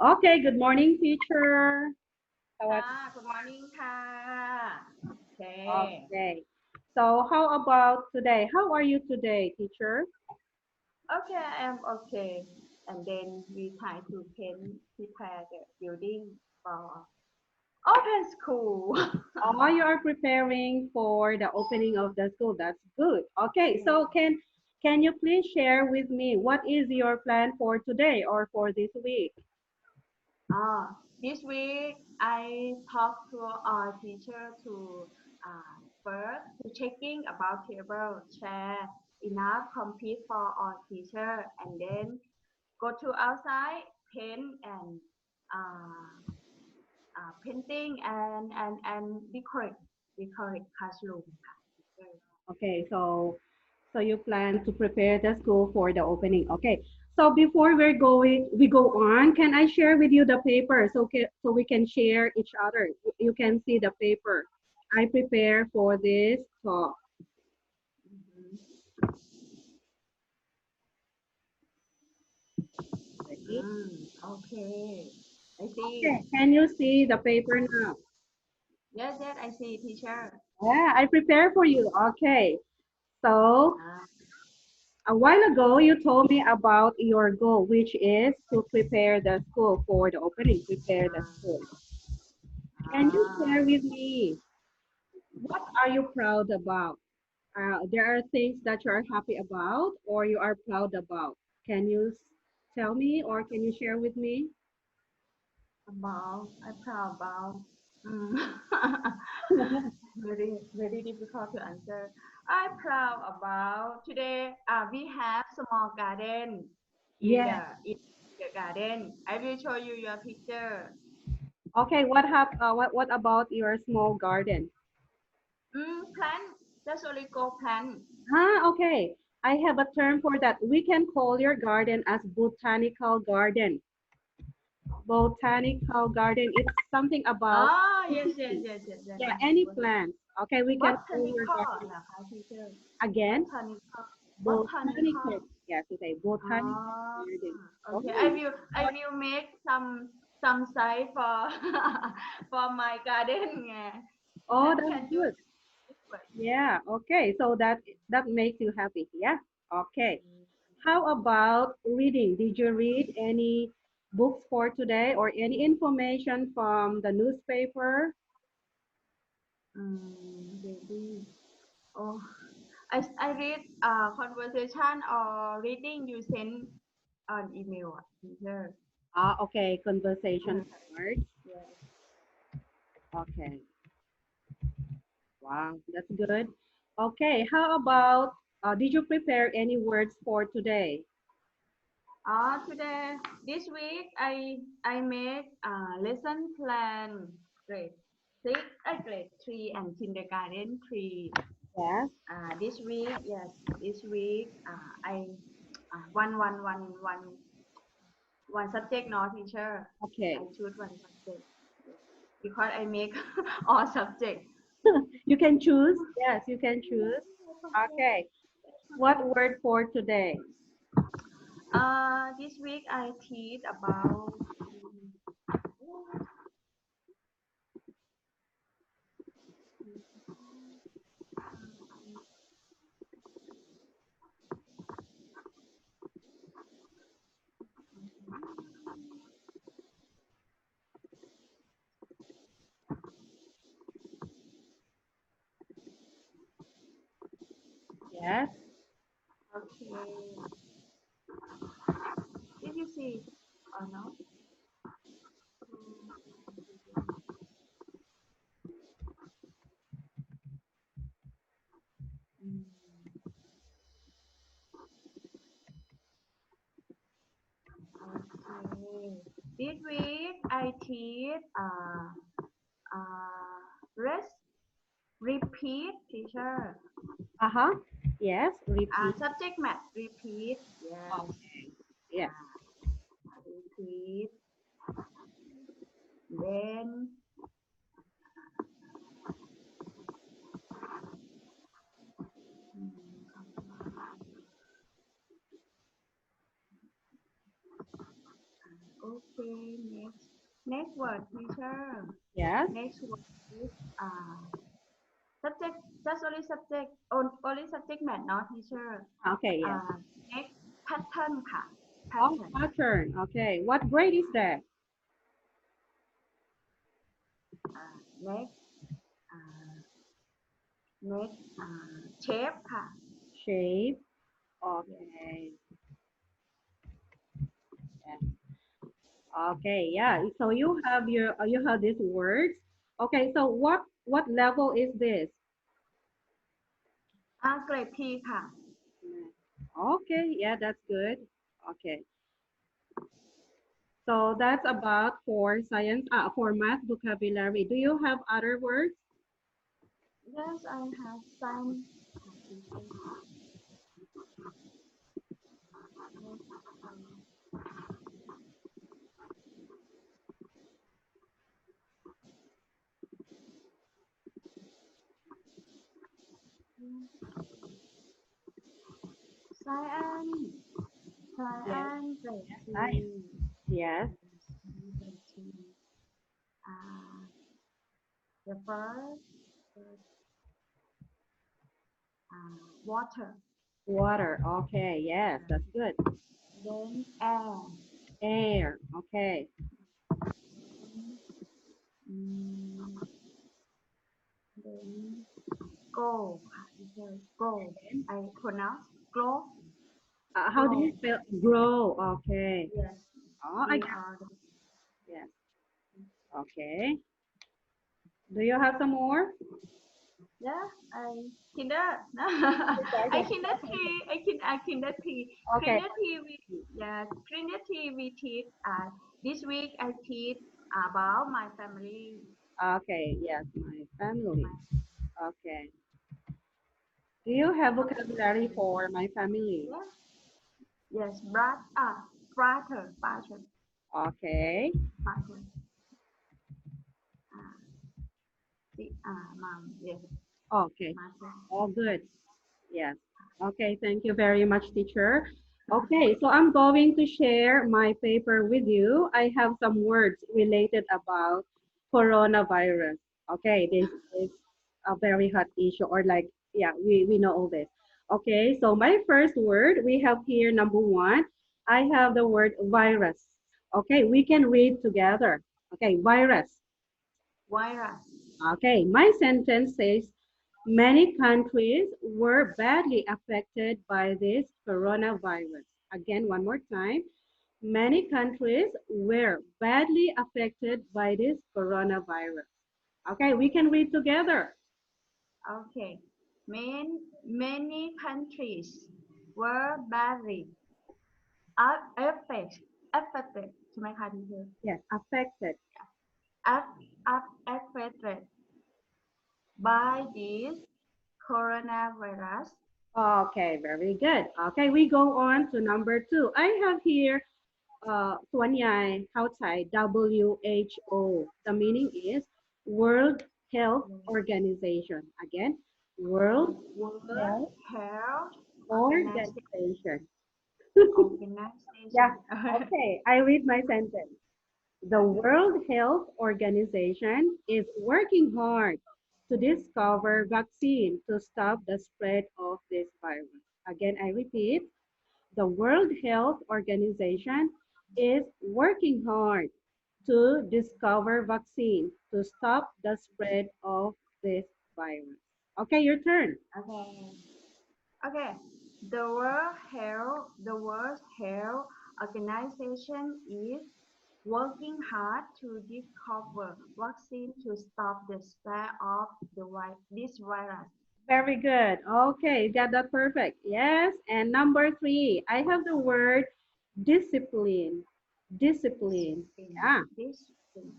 Okay, good morning, teacher. How Good morning ค่ะ Okay. Okay. So how about today? How are you today, teacher? Okay, I am okay. And then we try to prepare the building for open school. Oh, you are preparing for the opening of the school. That's good. Okay, so can you please share with me what is your plan for today or for this week? This week I talked to our teacher to first to checking about table, chair, enough complete for our teacher, and then go to outside, paint and uh, painting and decorate classroom ค่ะ Okay, so you plan to prepare the school for the opening. Okay. So before we go on, can I share with you the paper so we can share each other? You can see the paper. I prepare for this talk. Ready? Okay I see Okay. Can you see the paper now? yes I see teacher Yeah, I prepare for you. Okay. So uh, a while ago, you told me about your goal, which is to prepare the school for the opening, prepare the school. Can you share with me what are you proud about? There are things that you are happy about or you are proud about. Can you tell me or can you share with me? about I proud about mm, very difficult to answer I proud about today we have small garden Yeah. in the garden I will show you your picture Okay. What about your small garden? plant just only go plant Okay. I have a term for that. We can call your garden as botanical garden. Botanical garden. It's something about yeah, any plants. Okay, we can call your botanical garden เหรอคะทีเชอร์ again. botanical botanical Botanical. Yes, we say botanical oh garden. okay Okay. I will make some site for for my garden ไง Oh, that's can do good. this way Yeah. Okay. So that makes you happy. Yeah. Okay. How about reading? Did you read any books for today or any information from the newspaper? maybe oh I read conversation or reading you send on email teacher Okay. Conversation cards. yeah Okay. Wow, that's good. Okay, how about did you prepare any words for today? Today, this week, I made a lesson plan grade 6, grade 3 and kindergarten 3. Yes. This week, yes, this week, I one subject, no teacher. I Okay. choose one subject because I make all subject. You can choose. Yes, you can choose. Okay. What word for today? This week I teach about Yes. okay. Did you see or no? Mm. Okay. This week I teach rest, repeat teacher. Uh-huh. Yes. Repeat. Subject math, repeat. Yes. Okay. Yes. Repeat. Then okay, Next word, teacher. Yes. Next word is subject. Just only subject. Only subject matter, not teacher. Okay, yes. Uh, next pattern ค่ะ Oh, pattern. pattern. Okay. What grade is that? Next next shape ค่ะ Shape. Yes. Okay. Yeah. Okay. Yeah. So you have these words. Okay. So what level is this? grade P ค่ะ Okay. Yeah, that's good. Okay. So that's about for science, for math vocabulary. Do you have other words? Yes, I have some teacher. Next, science Yes. science grade Yes. P Science. Yes. grade P. Uh, the first water, Water. Okay. Yes, that's good. then air, Air. Okay. then, mm, then go, go. I pronounce glow, How do you glow. spell grow? Okay. Yes, Oh, I G got. R. Yes. Okay. Do you have some more? Yeah, I kinder. No, Yes, I yes, kinder three. I kinder three. okay. Kinder three. Yeah, kinder three. We teach. This week I teach about my family. Okay. Yes, my family. My Okay. Do you have family. vocabulary for my family? Yeah. Yes, brother. Okay. Brother. Uh, mom. Yes, Okay. mother. All good. Yes. Okay, thank you very much, teacher. Okay, so I'm going to share my paper with you. I have some words related about coronavirus. Okay, this is a very hot issue, or like, yeah, we know all this. Okay, so my first word, we have here number one, I have the word virus. Okay, we can read together. Okay, virus. Virus. Okay, my sentence says many countries were badly affected by this coronavirus. Again, one more time. Many countries were badly affected by this coronavirus. Okay, we can read together. Okay. Many countries were badly affected affected ใช่ไหมคะทีเชอร์ Yes, affected. affected by this coronavirus. Okay, very good. Okay, we go on to number two. I have here ส่วนใหญ่เข้าใจ WHO. The meaning is World Health Organization. Again, World World Health Health Organization. Yeah, Organization. okay, I read my sentence. The World Health Organization is working hard to discover vaccine to stop the spread of this virus. Again, I repeat, the World Health Organization is working hard to discover vaccine to stop the spread of this virus. Okay, your turn. Okay. Okay. The World Health Organization is working hard to discover vaccine to stop the spread of this virus. Very good. Okay, got that perfect. Yes. And number three, I have the word discipline. Discipline. Yeah. Discipline.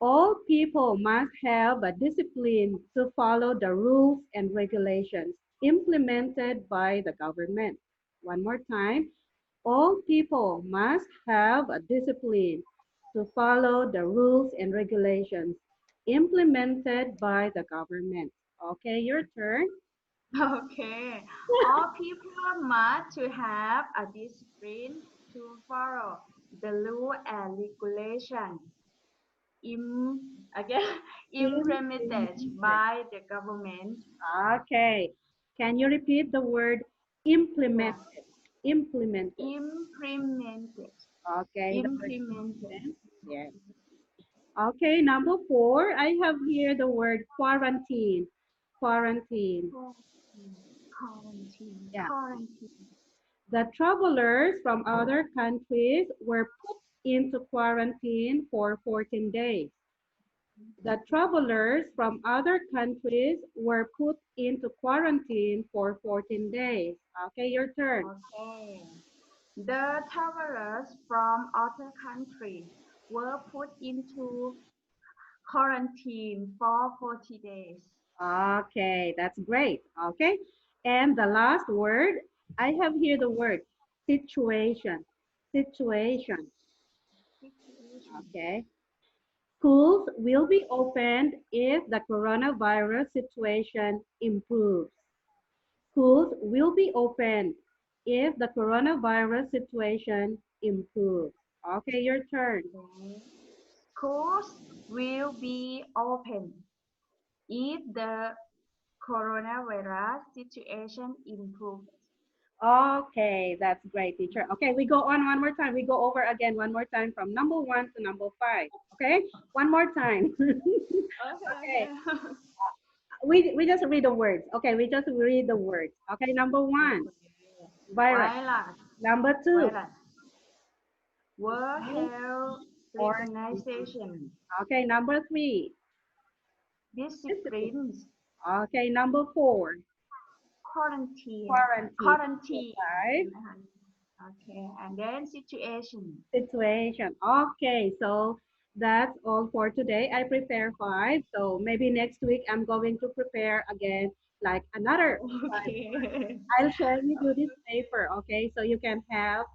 All people must have a discipline to follow the rules and regulations implemented by the government. One more time. All people must have a discipline to follow the rules and regulations implemented by the government. Okay, your turn. Okay. All people must to have a discipline to follow the rule and regulation again implemented Implemented. by the government. Okay. Can you repeat the word implemented? Yeah, Implemented. implemented, Okay, the word implemented. implement. Yes. Okay, number four, I have here the word quarantine. Quarantine. Quarantine, quarantine, Yeah. quarantine. The travelers from other countries were put into quarantine for 14 days. The travelers from other countries were put into quarantine for 14 days. Okay, your turn. Okay. The travelers from other countries were put into quarantine for 40 days. Okay, that's great. Okay, and the last word, I have here the word situation. Situation. Situation. Okay. Schools will be opened if the coronavirus situation improves. Schools will be opened if the coronavirus situation improves. Okay, your turn. Okay. Schools will be open if the coronavirus situation improves. Okay, that's great, teacher. Okay, we go on one more time. We go over again one more time from number one to number five. Okay, one more time. Okay, Okay, okay. we just read the words. Okay, we just read the words. Okay, number one, Okay. virus. Virus, Number two, virus. World disease Health or disease. Organization. Okay, number three, discipline. Disciplines. Okay, number four, Quarantine. quarantine. Number Quarantine. five, Okay, and then situation. situation. Okay, so that's all for today. I prepare five. So maybe next week I'm going to prepare again like another five. Okay. I'll share with you this paper, okay? So you can have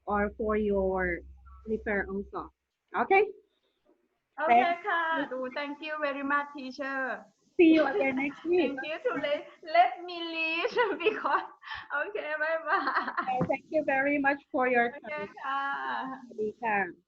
or for your prepare also. Okay? Okay, Thank you.ค่ะ. Thank you very much, teacher. See you again next week. Thank you to let me leave because okay, bye bye. Okay, thank you very much for your โอเค time. ค่ะ สวัสดีค่ะ